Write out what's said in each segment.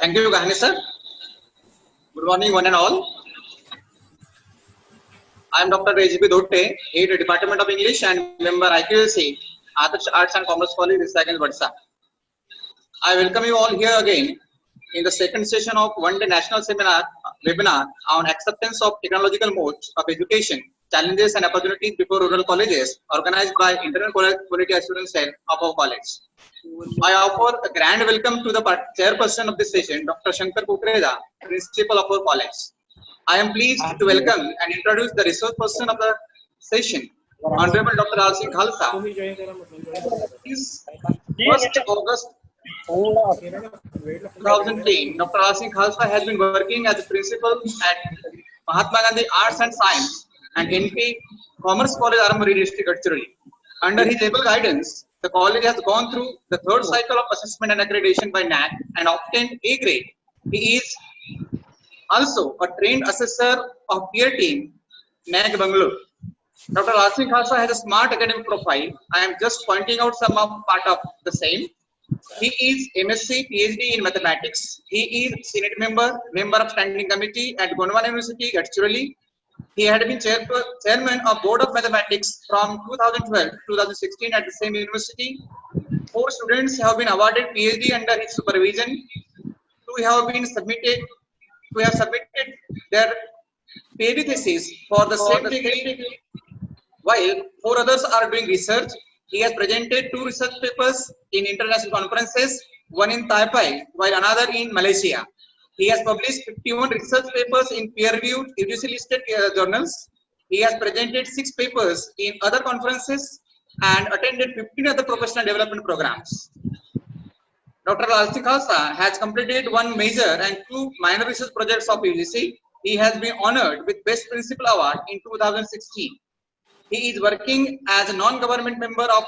Thank you, Gahani sir. Good morning, one and all. I am Dr. Rejbi Dotte, Head Department of English and member IQAC, Arts and Commerce College, Visakhapatnam, Odisha. I welcome you all here again in the second session of one-day national webinar on acceptance of technological modes of education, challenges and opportunities before rural colleges, organized by Internal Quality Assurance Cell of our college. I offer a grand welcome to the chairperson of this session, Dr. Shankar Kukreja, principal of our college. I am pleased to welcome and introduce the resource person of the session, Honorable Dr. Lal Singh Khalsa. Since 1st August 2010, Dr. Lal Singh Khalsa has been working as a principal at Mahatma Gandhi Arts and Science and NP Commerce College, Aramburi district, Gadchiroli. Under his able guidance, the college has gone through the third cycle of assessment and accreditation by NAAC and obtained A grade. He is also a trained assessor of peer team, NAAC Bangalore. Dr. Lal Singh Khalsa has a smart academic profile. I am just pointing out some part of the same. He is MSc, PhD in mathematics. He is Senate member of standing committee at Gondwana University, Gadchiroli. He had been chairman of Board of Mathematics from 2012 to 2016 at the same university. 4 students have been awarded PhD under his supervision. 2 have submitted their PhD thesis for the same degree, while 4 others are doing research. He has presented 2 research papers in international conferences, one in Taipei, while another in Malaysia. He has published 51 research papers in peer-reviewed, UGC-listed journals. He has presented 6 papers in other conferences and attended 15 other professional development programs. Dr. Lal Singh Khalsa has completed 1 major and 2 minor research projects of UGC. He has been honored with Best Principal Award in 2016. He is working as a non-government member of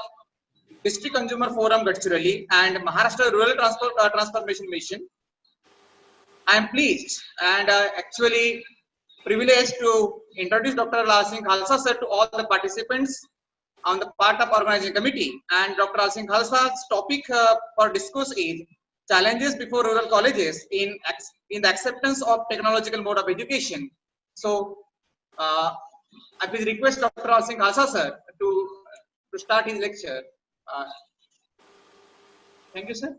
District Consumer Forum Gadchiroli and Maharashtra Rural Transformation Mission. I am pleased and actually privileged to introduce Dr. Lal Singh Khalsa sir to all the participants on the part of organizing committee. And Dr. Lal Singh Khalsa's topic for discourse is challenges before rural colleges in the acceptance of technological mode of education. So I please request Dr. Lal Singh Khalsa sir to start his lecture. Thank you, sir.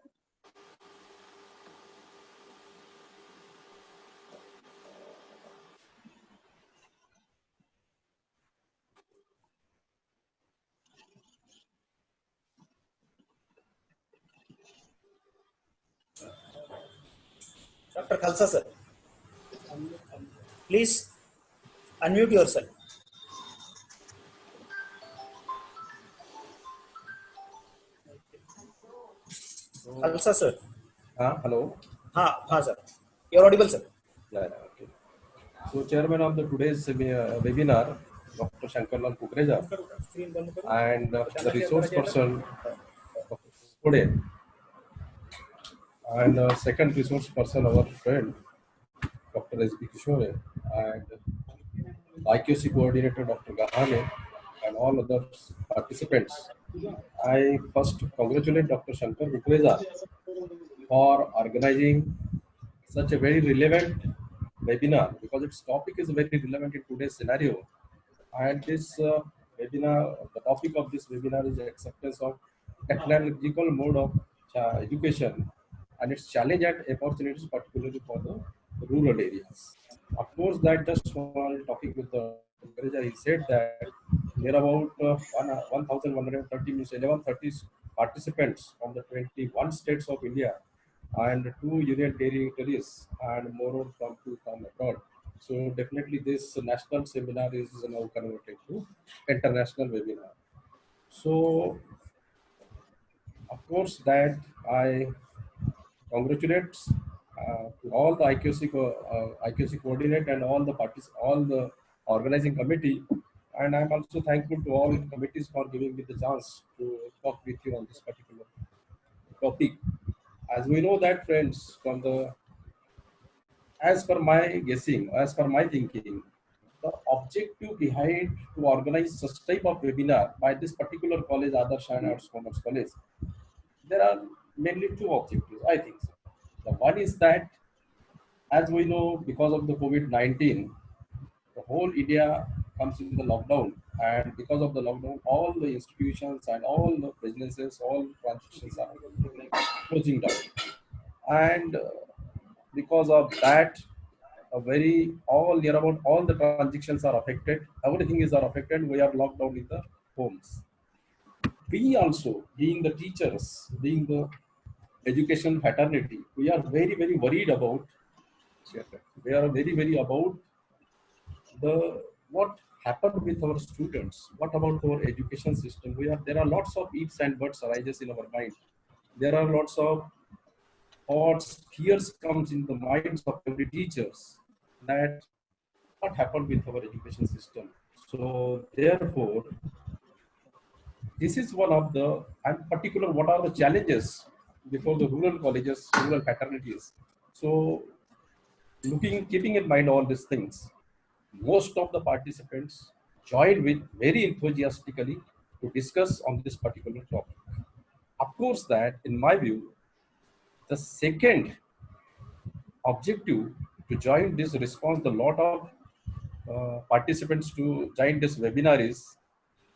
Dr. Khalsa sir, please unmute yourself. Khalsa sir. Hello. Sir. You're audible, sir. Yeah, okay. So, chairman of the today's webinar, Dr. Shankar Lal Kukreja, and the resource person, Dr. Kode, and second resource person, our friend, Dr. S.B. Kishore, and IQC coordinator, Dr. Gahane, and all other participants. I first congratulate Dr. Shankar Kukreja for organizing such a very relevant webinar, because its topic is very relevant in today's scenario. And this webinar, the topic of this webinar is acceptance of technological mode of education and its challenge and opportunities, particularly for the rural areas. Of course, that just while talking with the Kukreja, he said that there are about 1,130 means 1130 participants from the 21 states of India and 2 union territories and more from abroad. So definitely this national seminar is now converted to international webinar. So of course that I congratulate to all the IQC coordinate and all the organizing committee, and I'm also thankful to all committees for giving me the chance to talk with you on this particular topic. As we know that, friends, as per my guessing, as per my thinking, the objective behind to organize such type of webinar by this particular college, Adarsh Arts Commerce College, there are mainly 2 objectives, I think so. The one is that, as we know, because of the COVID-19, the whole India comes in the lockdown, and because of the lockdown, all the institutions and all the businesses, all transactions are closing down. And because of that, a very all near about all the transactions are affected. Everything is are affected. We are locked down in the homes. We also, being the teachers, being the education fraternity, we are very very worried about. We are very very about the what happened with our students. What about our education system? There are lots of ifs and buts arises in our mind. There are lots of thoughts, fears comes in the minds of every teachers that what happened with our education system. So therefore, this is one of the and particular what are the challenges before the rural colleges, rural fraternities. So keeping in mind all these things, most of the participants joined with very enthusiastically to discuss on this particular topic. Of course, that in my view, the second objective to join this response, the lot of participants to join this webinar is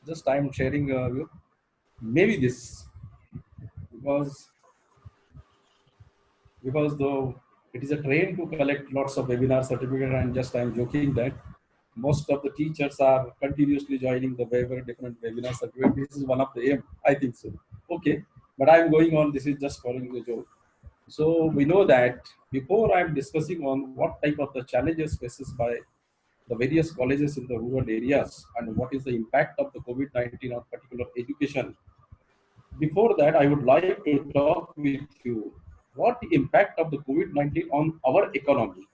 just I am sharing maybe this because though it is a trend to collect lots of webinar certificate and just I'm joking that most of the teachers are continuously joining the different webinar certificate. This is one of the aim, I think so. Okay, but I'm going on. This is just following the joke. So we know that before I'm discussing on what type of the challenges faces by the various colleges in the rural areas and what is the impact of the COVID-19 on particular education. Before that, I would like to talk with you what the impact of the COVID-19 on our economy,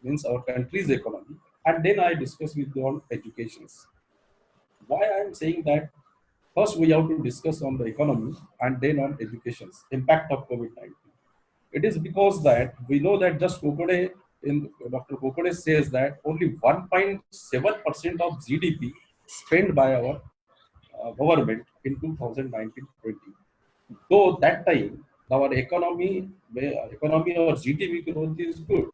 means our country's economy, and then I discuss with you on educations. Why I am saying that first we have to discuss on the economy and then on education's impact of COVID-19. It is because that we know that just Kokode in Dr. Kokode says that only 1.7% of GDP spent by our government in 2019-20. Though that time our economy or GDP growth is good,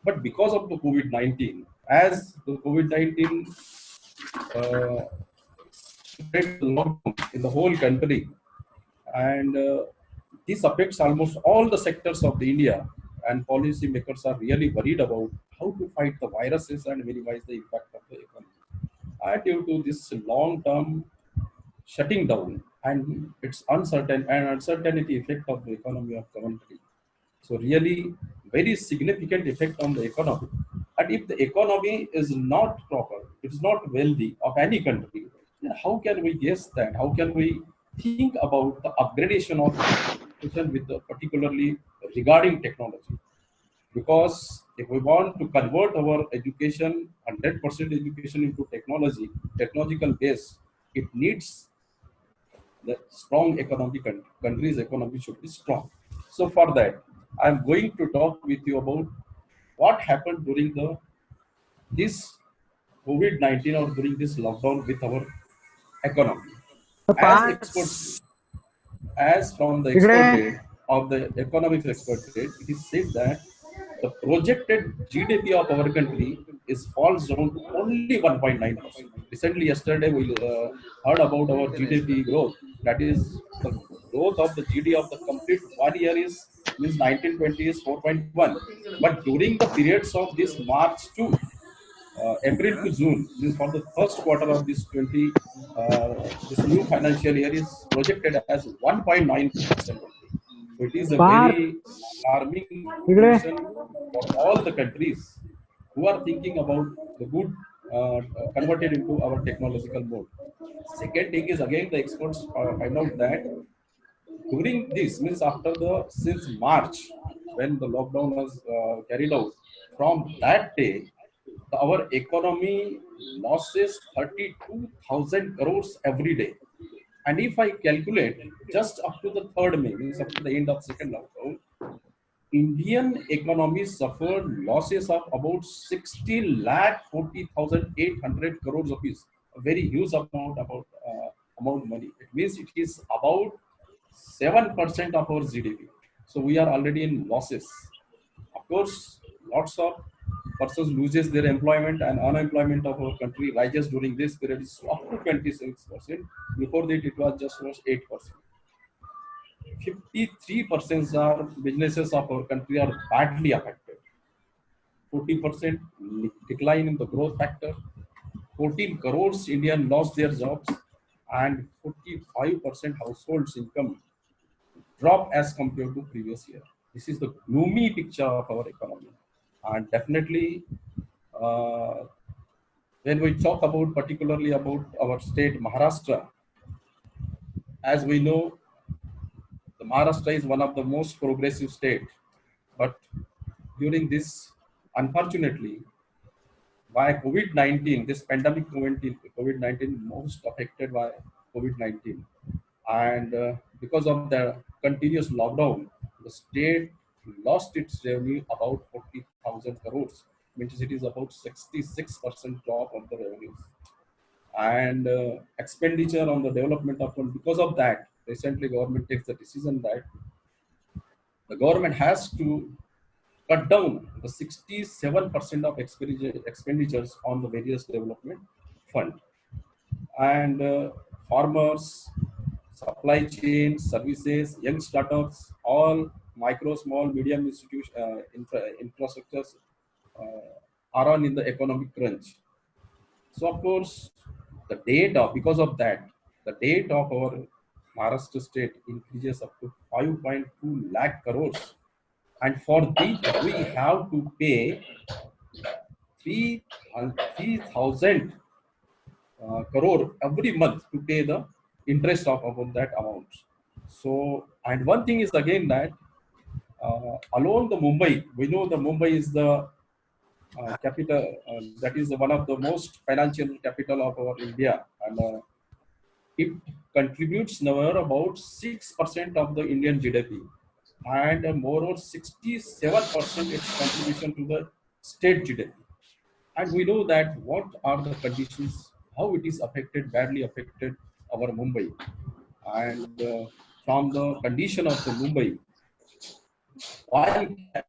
but because of the COVID-19, as the COVID-19 spread the lockdown in the whole country, and this affects almost all the sectors of the India, and policymakers are really worried about how to fight the viruses and minimize the impact of the economy. And due to this long-term shutting down and its uncertainty effect of the economy of the country, so really very significant effect on the economy. And if the economy is not proper, it is not wealthy of any country, then how can we guess that? How can we think about the upgradation of education with the particularly regarding technology? Because if we want to convert our education, 100% education into technology, technological base, it needs the strong economic country's economy should be strong. So for that, I'm going to talk with you about what happened during this COVID-19 or during this lockdown with our economy. As experts, as from the expert rate of the economics expert rate, it is said that the projected GDP of our country is falls down to only 1.9%. Recently, yesterday we heard about our GDP growth. That is the growth of the GDP of the complete 1 year is means 1920 is 4.1. But during the periods of this March to April to June, means for the first quarter of this new financial year is projected as 1.9%. So it is a very alarming situation for all the countries who are thinking about the good converted into our technological mode. Second thing is again the experts find out that during this means after the since March when the lockdown was carried out, from that day our economy losses 32,000 crores every day. And if I calculate just up to the 3rd May, means up to the end of second lockdown, Indian economy suffered losses of about 60,40,800 crores rupees, a very huge amount amount of money. It means it is about 7% of our GDP. So we are already in losses. Of course, lots of persons loses their employment and unemployment of our country rises during this period is up to 26%. Before that, it was just was 8%. 53% are businesses of our country are badly affected. 40% decline in the growth factor. 14 crores Indian lost their jobs, and 45% households income drop as compared to previous year. This is the gloomy picture of our economy, and definitely uh, when we talk about particularly about our state Maharashtra, as we know, the Maharashtra is one of the most progressive state, but during this, unfortunately, by COVID-19, this pandemic COVID-19 most affected by COVID-19, and because of the continuous lockdown, the state lost its revenue about 40,000 crores, which it is about 66% drop of the revenues, and expenditure on the development of one. Because of that, recently government takes the decision that the government has to cut down the 67% of expenditures on the various development fund, and farmers, supply chain services, young startups, all micro, small, medium institution infrastructures are on in the economic crunch. So of course, the date of because of that, the date of our Maharashtra state increases up to 5.2 lakh crores, and for this we have to pay 3,000 crore every month to pay the interest of about that amount. So, and one thing is again that along the Mumbai, we know the Mumbai is the capital, that is one of the most financial capital of our India, and it contributes now about 6% of the Indian GDP, and more or 67% its contribution to the state GDP. And we know that what are the conditions, how it is affected, badly affected our Mumbai. And from the condition of the Mumbai, one can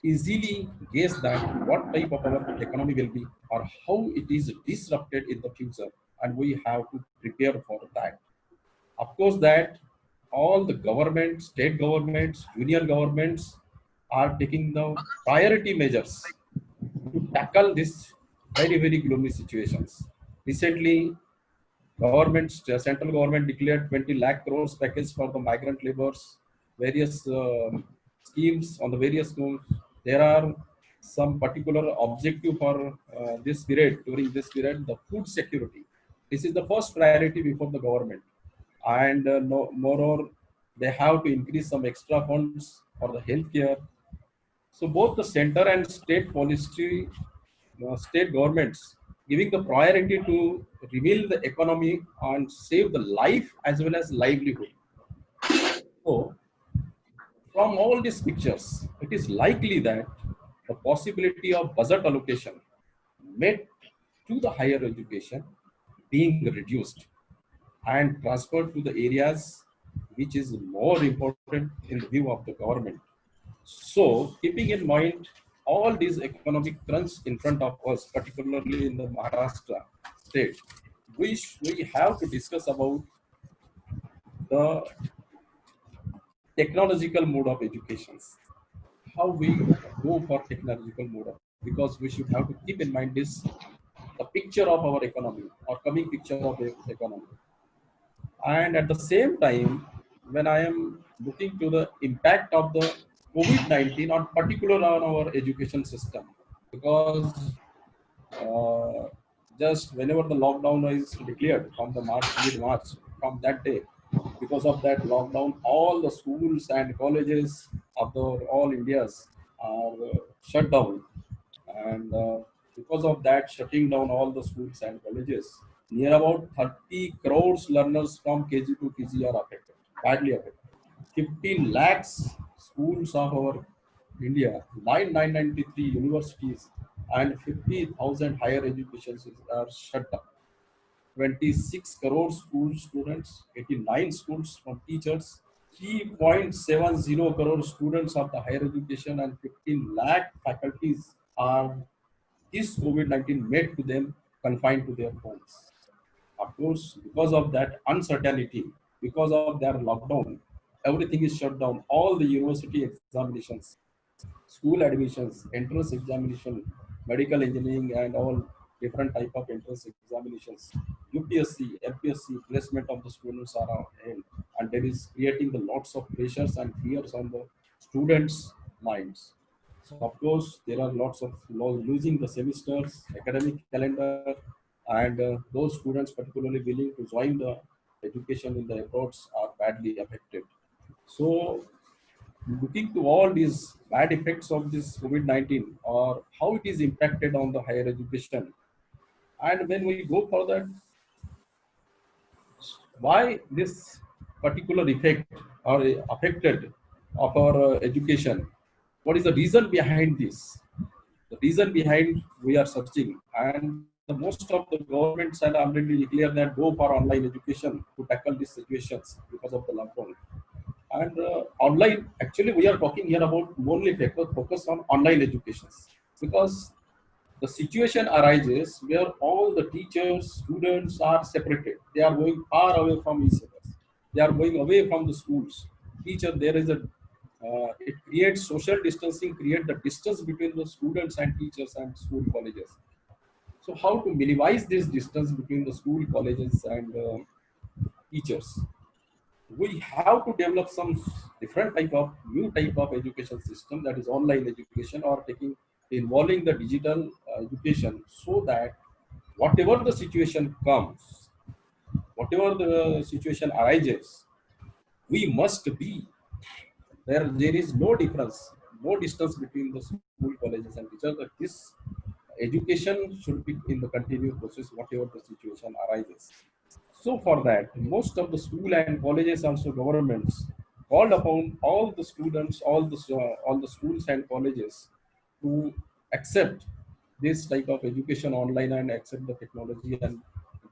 easily guess that what type of our economy will be or how it is disrupted in the future. And we have to prepare for that. Of course, that all the governments, state governments, union governments are taking the priority measures to tackle this very, very gloomy situations. Recently, central government declared 20 lakh crores package for the migrant laborers, various schemes on the various schools. There are some particular objective for this period, during this period, the food security. This is the first priority before the government. And no, moreover, they have to increase some extra funds for the healthcare. So both the center and state policy, state governments giving the priority to reveal the economy and save the life as well as livelihood. So from all these pictures, it is likely that the possibility of budget allocation made to the higher education being reduced and transferred to the areas which is more important in the view of the government. So, keeping in mind all these economic crunch in front of us, particularly in the Maharashtra state, we have to discuss about the technological mode of education. How we go for technological mode of, because we should have to keep in mind this the picture of our economy or coming picture of the economy. And at the same time, when I am looking to the impact of the COVID-19 on particular on our education system, because uh, just whenever the lockdown is declared from the March, mid-March, from that day, because of that lockdown, all the schools and colleges of the all Indias are shut down, and because of that, shutting down all the schools and colleges, near about 30 crores learners from KG to PG are affected, badly affected. 15 lakhs schools of our India, 993 universities, and 50,000 higher educations are shut down. 26 crore school students, 89 schools from teachers, 3.70 crore students of the higher education and 15 lakh faculties are this COVID-19 made to them confined to their homes. Of course, because of that uncertainty, because of their lockdown, everything is shut down. All the university examinations, school admissions, entrance examination, medical engineering, and all different type of entrance examinations. UPSC, MPSC placement of the students are on hand, and there is creating the lots of pressures and fears on the students' minds. So of course, there are lots of losing the semesters, academic calendar, and those students particularly willing to join the education in the abroads are badly affected. So looking to all these bad effects of this COVID-19 or how it is impacted on the higher education. And when we go further, why this particular effect or affected of our education? What is the reason behind this? The reason behind we are searching, and the most of the governments had already declared that go for online education to tackle these situations because of the lockdown. And online, actually, we are talking here about only focus on online education because the situation arises where all the teachers, students are separated. They are going far away from each other. They are going away from the schools. Teacher, there is a it creates social distancing, create the distance between the students and teachers and school colleges. So how to minimize this distance between the school colleges and teachers? We have to develop some different type of new type of education system, that is online education or taking involving the digital education, so that whatever the situation comes, whatever the situation arises, we must be there. There is no difference, no distance between the school colleges and teachers, that this education should be in the continuous process whatever the situation arises. So for that, most of the school and colleges, also governments, called upon all the students, all the schools and colleges to accept this type of education online and accept the technology and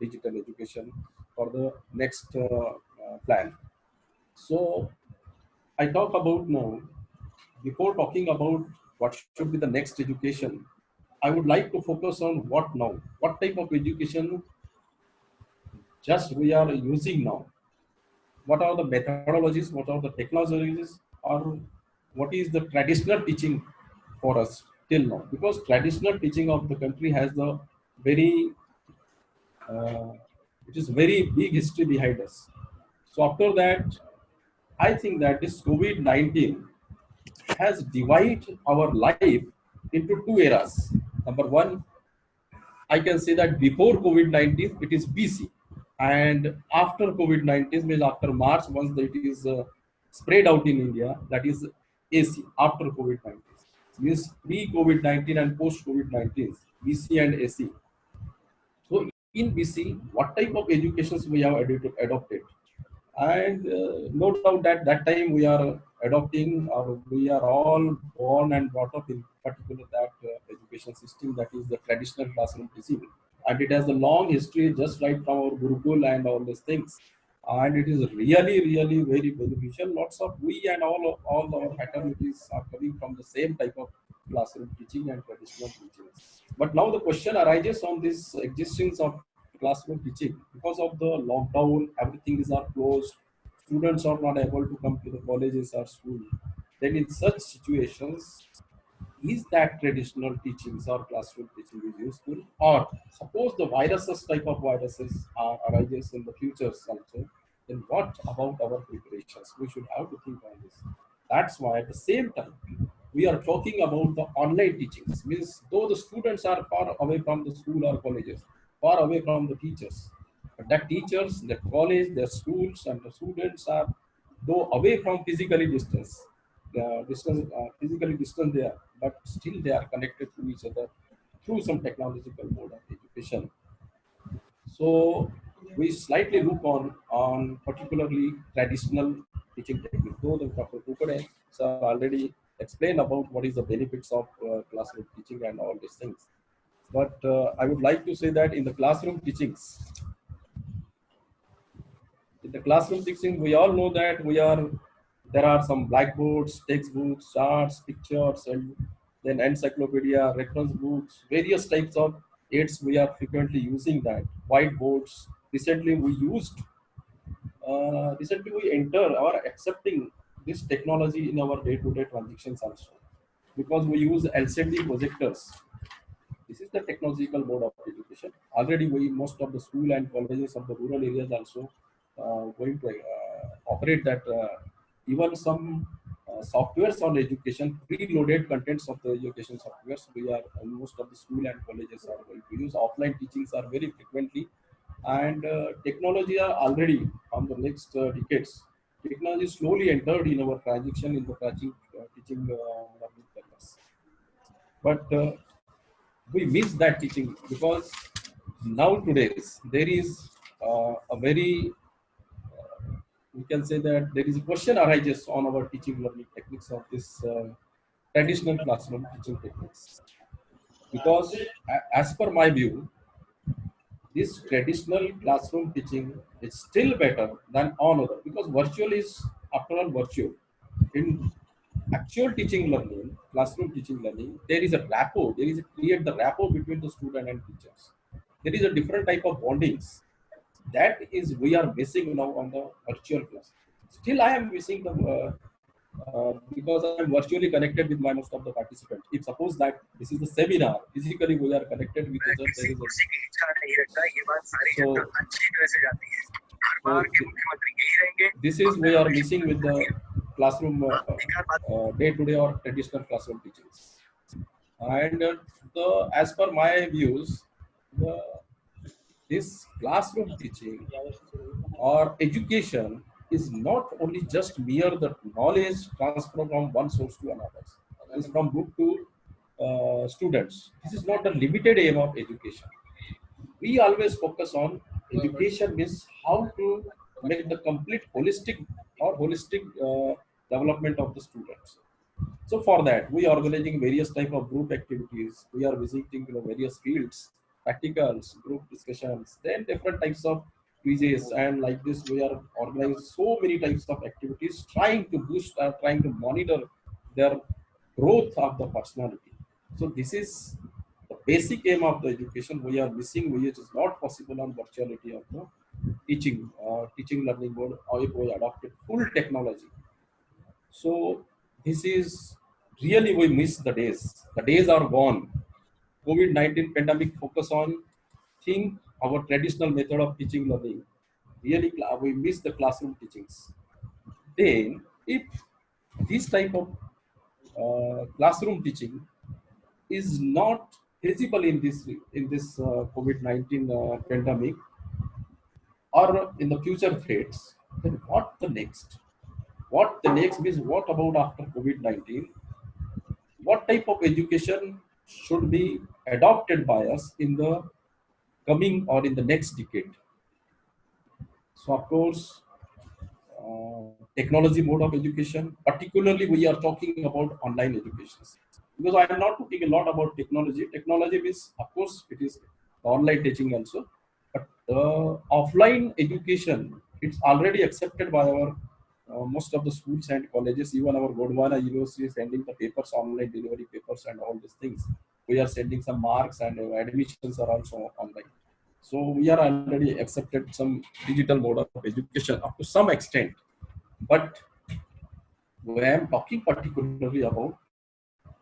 digital education for the next plan. So I talk about now, before talking about what should be the next education, I would like to focus on what now, what type of education just we are using now. What are the methodologies, what are the technologies, or what is the traditional teaching for us till now? Because traditional teaching of the country has the very, uh, it is very big history behind us. So after that, I think that this COVID-19 has divided our life into two eras. Number one, I can say that before COVID-19, it is BC. And after COVID-19, means after March, once it is spread out in India, that is AC, after COVID-19. Means pre-COVID-19 and post-COVID-19, BC and AC. So in BC, what type of educations we have adopted? And no doubt that that time we are adopting, or we are all born and brought up in particular that education system, that is the traditional classroom teaching, and it has a long history just right from our Gurukul and all these things, and it is really very beneficial. Lots of we and all our fraternities are coming from the same type of classroom teaching and traditional teaching. But now the question arises on this existence of classroom teaching. Because of the lockdown, everything is are closed. Students are not able to come to the colleges or school. Then in such situations, is that traditional teachings or classroom teaching is useful? Or suppose the viruses, type of viruses are arises in the futures also, then what about our preparations? We should have to think on this. That's why at the same time, we are talking about the online teachings. Means though the students are far away from the school or colleges, far away from the teachers, but that teachers, the college, their schools, and the students are though away from physically distance, physically distant there, but still they are connected to each other through some technological mode of education. So we slightly look on particularly traditional teaching technique. Though the Dr. Kukade sir already explained about what is the benefits of classroom teaching and all these things. But I would like to say that in the classroom teachings, we all know that we are There are some blackboards, textbooks, charts, pictures, and then encyclopedia, reference books, various types of aids we are frequently using that. Whiteboards. Recently we enter or accepting this technology in our day-to-day transactions also because we use LCD projectors. This is the technological mode of education. Already, most of the school and colleges of the rural areas also going to operate that. Even some softwares on education, preloaded contents of the education softwares, we are most of the school and colleges are going to use. Offline teachings are very frequently, and technology are already on the next decades. Technology slowly entered in our transition in the teaching learning careers. But we miss that teaching because nowadays there is a very we can say that there is a question arises on our teaching learning techniques of this traditional classroom teaching techniques because as per my view this traditional classroom teaching is still better than on other because virtual is after all virtual in actual teaching learning classroom teaching learning there is a rapport there is a create the rapport between the student and teachers there is a different type of bondings that is we are missing now on the virtual class still I am missing the because I am virtually connected with my most of the participants if suppose that this is the seminar physically we are connected with each other there is a कुर्सी की इच्छा नहीं रखता ये बात सारी so जनता अच्छी तरह से जाती है हर so बार के मुख्यमंत्री यही रहेंगे this is we are missing with the classroom एक आध बात day-to-day or traditional classroom teachings. And as per my views, the, this classroom teaching or education is not only just mere the knowledge transfer from one source to another. It's from book to students. This is not the limited aim of education. We always focus on education means how to make the complete holistic development of the students. So for that, we are organizing various type of group activities. We are visiting various fields, practicals, group discussions, then different types of quizzes, and like this, we are organizing so many types of activities, trying to boost, trying to monitor their growth of the personality. So this is the basic aim of the education we are missing, which is not possible on virtuality of the teaching learning mode, or if we adopted full technology. So this is really we miss the days. The days are gone. COVID-19 pandemic focus on think our traditional method of teaching learning. Really, we miss the classroom teachings. Then, if this type of classroom teaching is not feasible in this COVID-19 pandemic or in the future threats, then what the next? What the next means? What about after COVID-19? What type of education should be adopted by us in the coming or in the next decade? So, of course, technology mode of education, particularly we are talking about online education. Because I am not talking a lot about technology. Technology means, of course, it is online teaching also. But offline education, it's already accepted by our most of the schools and colleges, even our Gondwana University is sending the papers, online delivery papers and all these things. We are sending some marks and admissions are also online. So we are already accepted some digital mode of education up to some extent. But when I am talking particularly about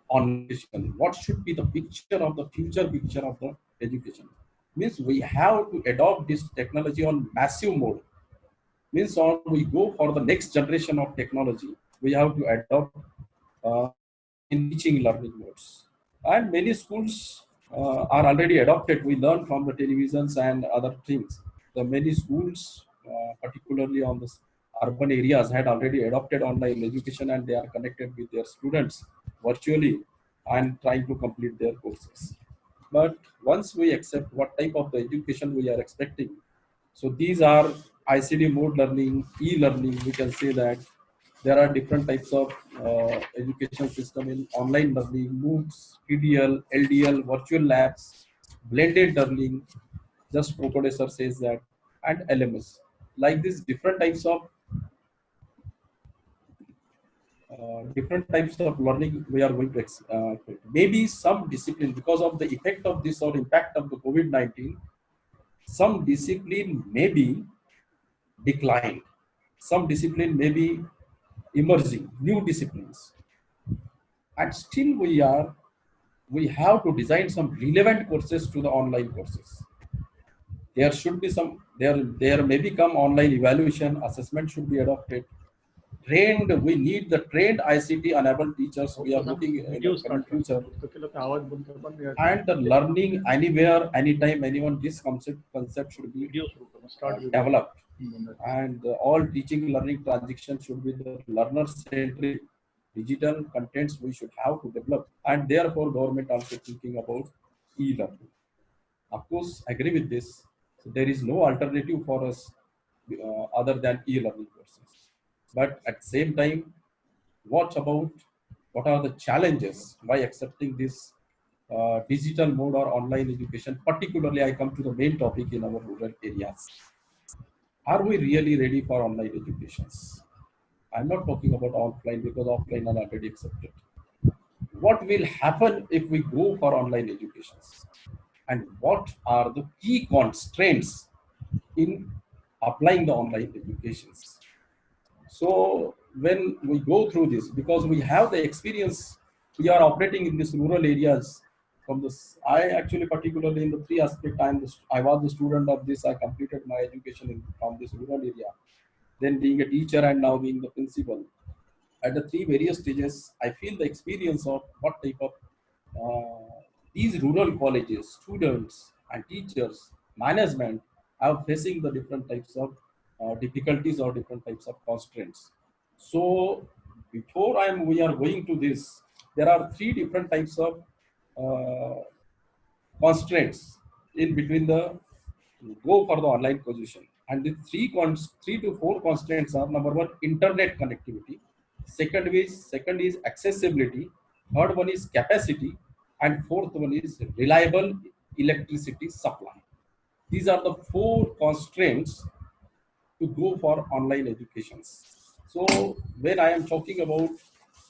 online education, what should be the picture of the future picture of the education? Means we have to adopt this technology on massive mode means on we go for the next generation of technology we have to adopt uh, in teaching learning modes and many schools are already adopted we learn from the televisions and other things the many schools particularly on the urban areas had already adopted online education and they are connected with their students virtually and trying to complete their courses but once we accept what type of the education we are expecting so these are ICD mode learning, e-learning. We can say that there are different types of education system in online learning, MOOCs, PDL, LDL, virtual labs, blended learning. Just Professor says that, and LMS. Like these different types of different types of learning we are going to maybe some discipline because of the effect of this or impact of the COVID-19, some discipline may be declined, some discipline may be emerging, new disciplines, and still we have to design some relevant courses to the online courses. There should be some there may become online evaluation, assessment should be adopted. Trained, we need the trained ICT enabled teachers we are looking in video the coming start future. तो के लोग आवाज बंद कर बंद यार And the learning anywhere, anytime, anyone, this concept should be video शुरू करो start developed. And all teaching learning transition should be the learner centric. Digital contents we should have to develop, and therefore government also thinking about e-learning. Of course, agree with this. So there is no alternative for us other than e-learning courses. But at the same time, what are the challenges by accepting this digital mode or online education? Particularly, I come to the main topic in our rural areas. Are we really ready for online educations? I'm not talking about offline because offline are already accepted. What will happen if we go for online educations? And what are the key constraints in applying the online educations? So when we go through this, because we have the experience, we are operating in these rural areas. From this, I actually particularly in the three aspect, I was the student of this. I completed my education from this rural area, then being a teacher and now being the principal. At the three various stages, I feel the experience of what type of these rural colleges, students and teachers, management are facing the different types of difficulties or different types of constraints. So we are going to this, there are three different types of uh, constraints in between the go for the online position. And the three to four constraints are: number one, internet connectivity; second is accessibility; third one is capacity; and fourth one is reliable electricity supply. These are the four constraints to go for online educations. So when I am talking about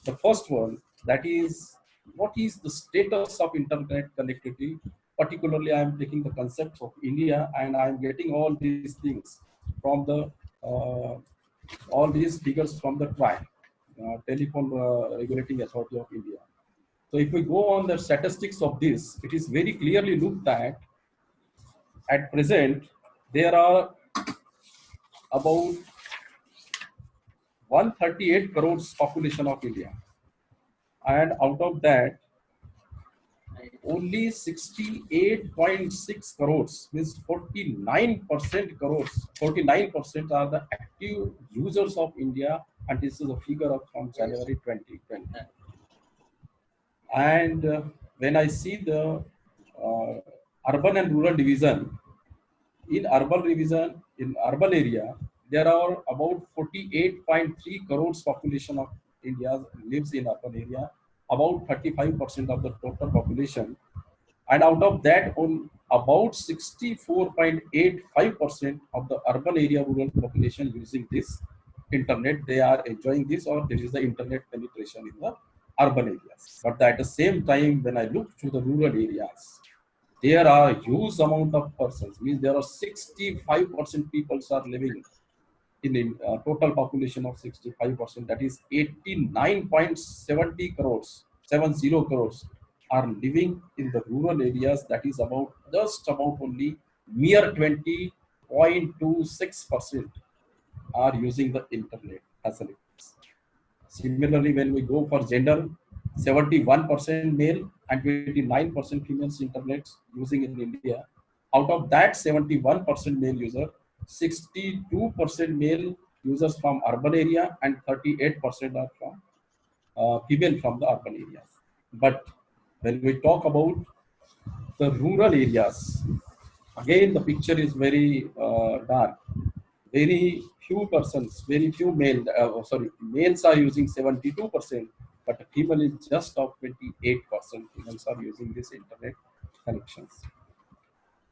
the first one, that is what is the status of internet connectivity, particularly I am taking the concepts of India and I am getting all these things from the all these figures from the TRAI, Telephone Regulating Authority of India. So if we go on the statistics of this, it is very clearly looked at present there are about 138 crores population of India, and out of that only 68.6 crores, means 49% are the active users of India, and this is a figure of from January 2020. And when I see the urban and rural division, in urban area, there are about 48.3 crores population of India lives in urban area, about 35% of the total population. And out of that, on about 64.85% of the urban area rural population using this internet, they are enjoying this, or there is the internet penetration in the urban areas. But at the same time, when I look to the rural areas, there are huge amount of persons, means there are 65% people are living in total population of 65%, that is 89.70 crores, 70 crores are living in the rural areas, that is about just about only mere 20.26% are using the internet facilities. Similarly, when we go for gender, 71% male and 29% females internet using in India. Out of that 71% male user, 62% male users from urban area and 38% are from female from the urban areas. But when we talk about the rural areas, again the picture is very dark. Very few persons, very few males are using 72%, but female is just of 28%. Females are using this internet connections.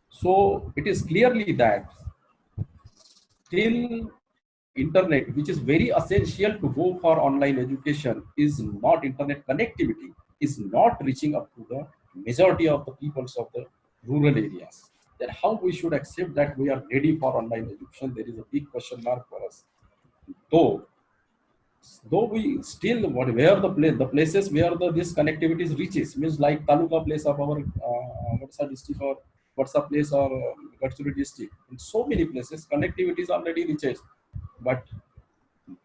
So it is clearly that till internet, which is very essential to go for online education, is not internet connectivity, is not reaching up to the majority of the peoples of the rural areas. Then how we should accept that we are ready for online education? There is a big question mark for us. Though we still where the places where this connectivity is reaches, means like taluka place of our what's our district, or what's the place, or Gadchiroli district, in so many places connectivity is already reaches, but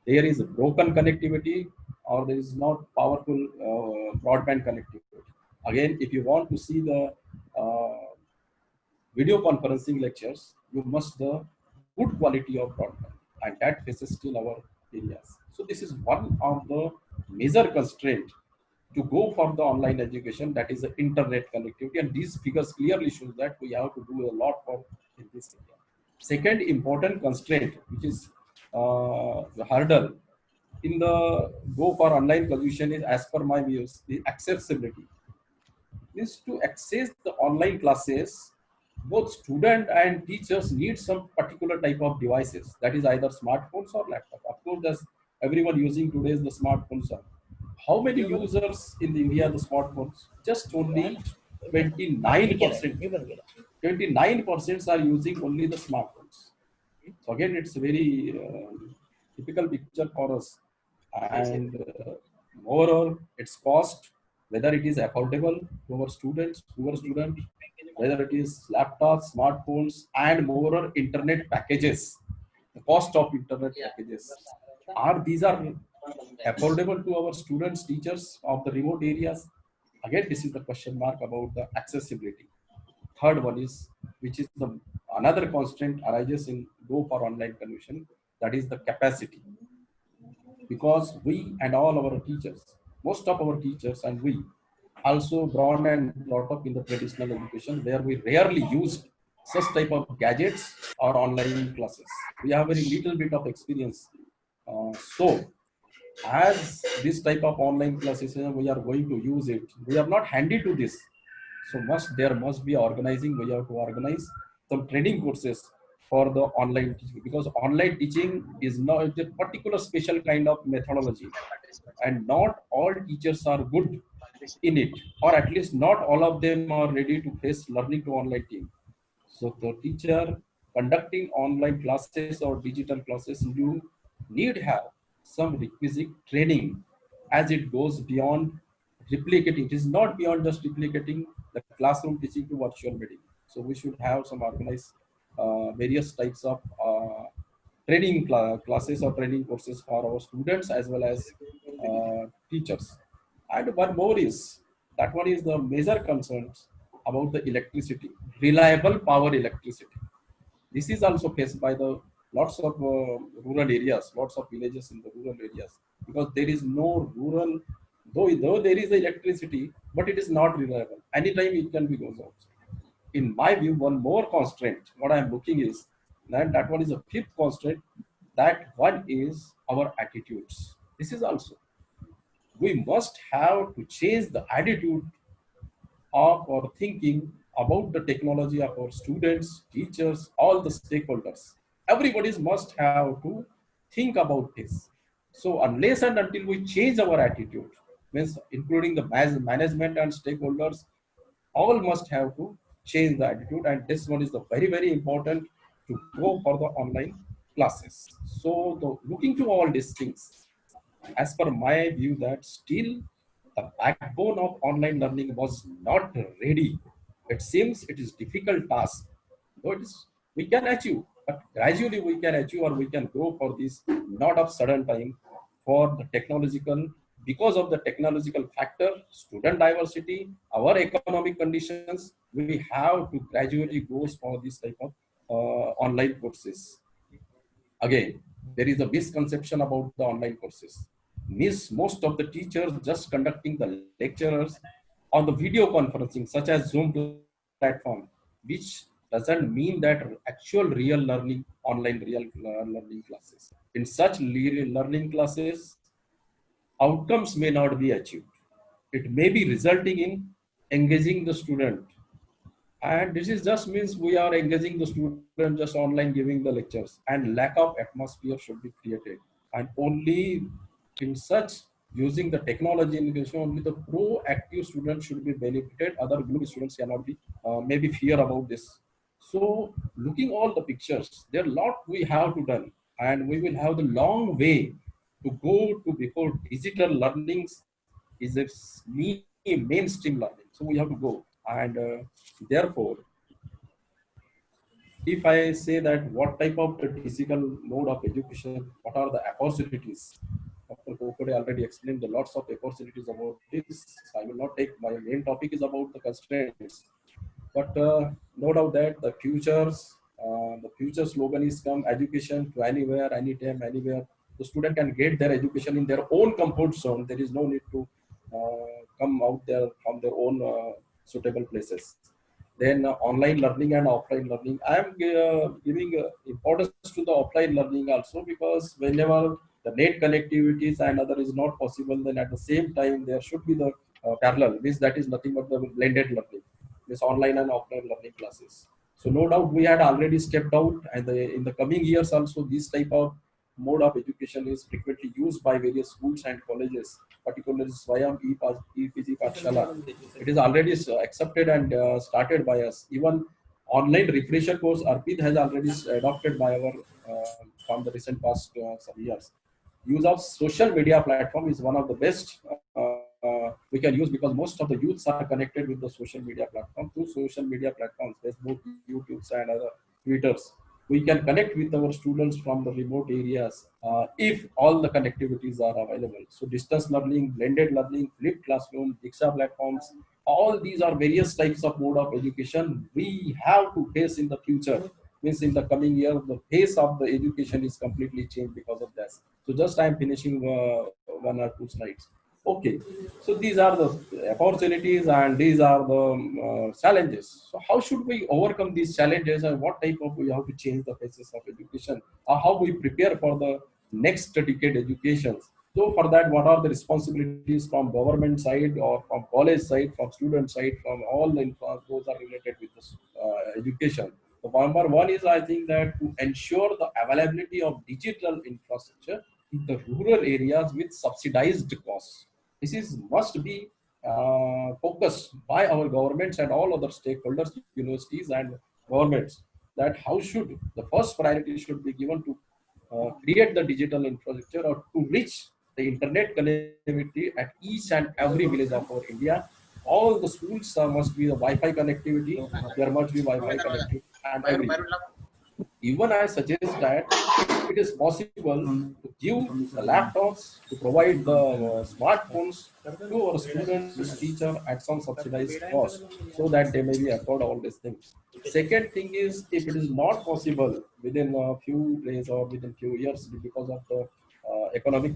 there is a broken connectivity, or there is not powerful broadband connectivity. Again, if you want to see the uh, video conferencing lectures, you must the good quality of broadband, and that faces still our areas. So this is one of the major constraint to go for the online education, that is the internet connectivity, and these figures clearly show that we have to do a lot for in this area. Second important constraint, which is the hurdle in the go for online education, is, as per my views, the accessibility. Is to access the online classes, both student and teachers need some particular type of devices, that is either smartphones or laptop. Of course, there's everyone using today is the smartphones. How many users in India the smartphones? Just only 29%. 29% are using only the smartphones. So again, it's a very typical picture for us. And moreover, its cost, whether it is affordable to our students, poor student, whether it is laptops, smartphones, and moreover internet packages, the cost of internet packages, these are affordable to our students, teachers of the remote areas? Again, this is the question mark about the accessibility. Third one is, which is the another constraint arises in go for online conversion, that is the capacity. Because we and all our teachers, most of our teachers and we also born and brought up in the traditional education where we rarely used such type of gadgets or online classes. We have very little bit of experience. So as this type of online classes, we are going to use it. We are not handy to this. So there must be organizing. We have to organize some training courses for the online teaching, because online teaching is not a particular special kind of methodology, and not all teachers are good in it, or at least not all of them are ready to face learning to online team. So the teacher conducting online classes or digital classes, you need have some requisite training, as it goes beyond replicating. It is not beyond just replicating the classroom teaching to virtual meeting. So we should have some organized various types of training classes or training courses for our students as well as teachers. And one more is, that one is the major concerns about the electricity, reliable power electricity. This is also faced by the lots of rural areas, lots of villages in the rural areas, because there is no rural, though there is electricity, but it is not reliable. Anytime it can be goes out. In my view, one more constraint, what I am looking is that one is a fifth constraint, that one is our attitudes. This is also, we must have to change the attitude of our thinking about the technology of our students, teachers, all the stakeholders. Everybody must have to think about this. So unless and until we change our attitude, means including the management and stakeholders, all must have to change the attitude, and this one is the very, very important to go for the online classes. So looking to all these things, as per my view, that still the backbone of online learning was not ready. It seems it is difficult task, though it is, we can achieve, but gradually we can achieve, or we can go for this, not of sudden time, for the technological, because of the technological factor, student diversity, our economic conditions, we have to gradually go for this type of online courses. Again, there is a misconception about the online courses. Most of the teachers just conducting the lectures on the video conferencing, such as Zoom platform, which doesn't mean that actual real learning, online real learning classes. In such learning classes, outcomes may not be achieved. It may be resulting in engaging the student And this is just means we are engaging the student just online giving the lectures, and lack of atmosphere should be created. And only in such using the technology in education, only the proactive students should be benefited. Other gloomy students cannot be maybe fear about this. So looking all the pictures, there are lot we have to done, and we will have the long way to go to before digital learnings is a mainstream learning. So we have to go, and therefore, if I say that what type of the physical mode of education, what are the opportunities? Dr. Kokode already explained the lots of opportunities about this. I will not take my main topic is about the constraints, but no doubt that the future slogan is come education to anywhere, anytime, anywhere. The student can get their education in their own comfort zone. There is no need to come out there from their own suitable places. Then online learning and offline learning. I am giving importance to the offline learning also, because whenever the net connectivities and other is not possible, then at the same time there should be the parallel. Means that is nothing but the blended learning. Means online and offline learning classes. So no doubt we had already stepped out, and in the coming years also this type of mode of education is frequently used by various schools and colleges, particularly Swayam EPG Pathshala. It is already accepted and started by us. Even online refresher course, Arpit has already adopted by our from the recent past some years. Use of social media platform is one of the best we can use, because most of the youths are connected with the social media platform through social media platforms, Facebook, YouTube's, and other Twitters. We can connect with our students from the remote areas if all the connectivities are available. So distance learning, blended learning, flipped classroom, Diksha platforms, all these are various types of mode of education we have to face in the future. Means in the coming year, the pace of the education is completely changed because of this. So just I am finishing one or two slides. Okay, so these are the opportunities and these are the challenges. So how should we overcome these challenges, and what type of we have to change the faces of education, or how we prepare for the next decade education? So for that, what are the responsibilities from government side or from college side, from student side, from all the those are related with this education. So number one is, I think, that to ensure the availability of digital infrastructure in the rural areas with subsidized costs. This is must be focused by our governments and all other stakeholders, universities and governments. That how should the first priority should be given to create the digital infrastructure or to reach the internet connectivity at each and every village of our India. All the schools must be the Wi-Fi connectivity. There must be Wi-Fi connectivity and every. Even I suggest that if it is possible to give the laptops, to provide the smartphones to our students, teacher at some subsidized cost, so that they may be afford all these things. Second thing is, if it is not possible within a few days or within few years because of the economic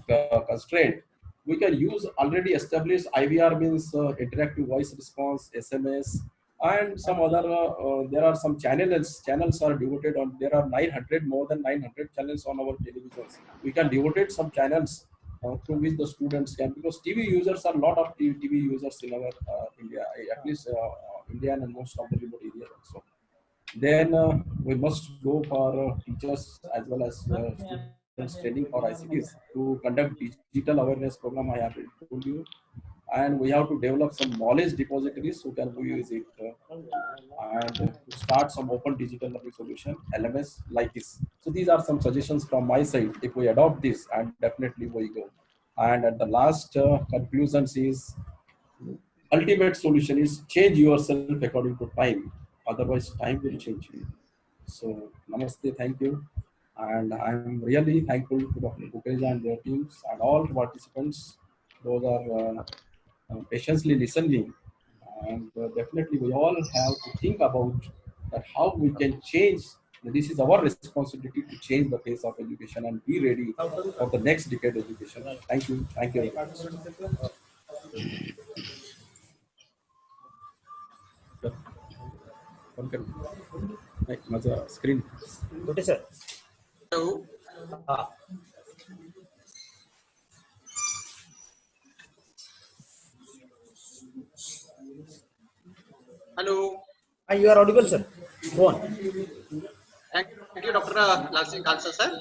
constraint, we can use already established IVR, means interactive voice response, SMS, and some other. There are some channels. Channels are devoted on. There are 900, more than 900 channels on our televisions. We can devote some channels through which the students can, because TV users are a lot of TV users in our India, at least India and most of the remote areas also. Then we must go for teachers as well as students training for ICTs to conduct digital awareness program. I have told you, and we have to develop some knowledge depositories who can use it, and to start some open digital learning solution LMS like this. So these are some suggestions from my side. If we adopt this, and definitely we go. And at the last conclusions is, ultimate solution is change yourself according to time. Otherwise, time will change you. So, namaste, thank you. And I'm really thankful to Dr. Kukeja and their teams and all participants. Those are patiently listening. And definitely, we all have to think about that how we can change. This is our responsibility to change the pace of education and be ready for the next decade education. Thank you. Thank you very much. बंद कर नाही माझा screen Good sir. Hello. Ah, Hello. You are audible, sir. Go on. Thank you, Dr. Lal Singh Khalsa, sir.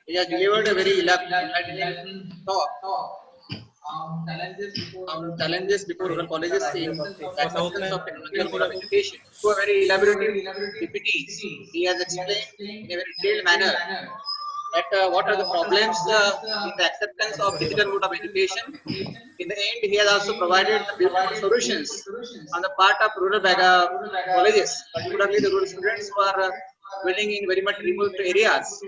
He has delivered a very enlightening talk on challenges before rural colleges in the acceptance of technological mode of education. To a very elaborate PPT, he has explained in a very detailed manner that what are the problems in the acceptance of digital mode of education. In the end, he has also provided the beautiful solutions on the part of rural colleges, particularly the rural students who are dwelling in very much remote areas.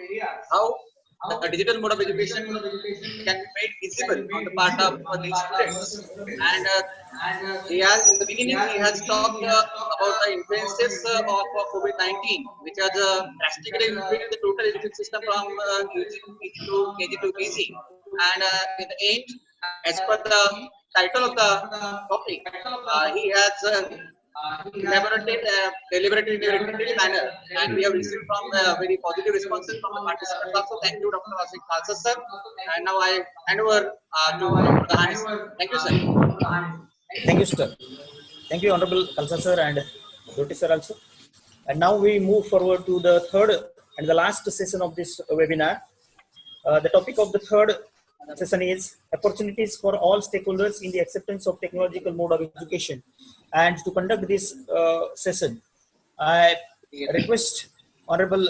How the digital mode of education can be made visible on the part of these students. And he has, in the beginning, he has talked about the influences of COVID-19, which has drastically impacted the total education system from UG to KG to PG. And in the end, as per the title of the topic, he has deliberated in a very detailed manner, and we have received from very positive responses from the participants. Also, thank you, Dr. Asik Khalsa, sir. And now I hand over to Dr. Kahani, sir. Thank you, sir. Thank you, sir. Thank you, Honorable Khalsa, sir, and Jyoti, sir, also. And now we move forward to the third and the last session of this webinar. The topic of the third session is opportunities for all stakeholders in the acceptance of technological mode of education. And to conduct this session, I request Honorable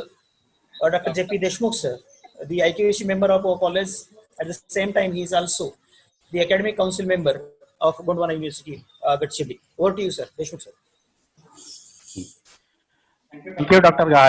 Dr. J.P. Deshmukh, sir, the IQAC member of our college. At the same time, he is also the academic council member of Gondwana University, Gadchibli. Over to you, sir. Deshmukh, sir. Thank you, Dr. Gahani.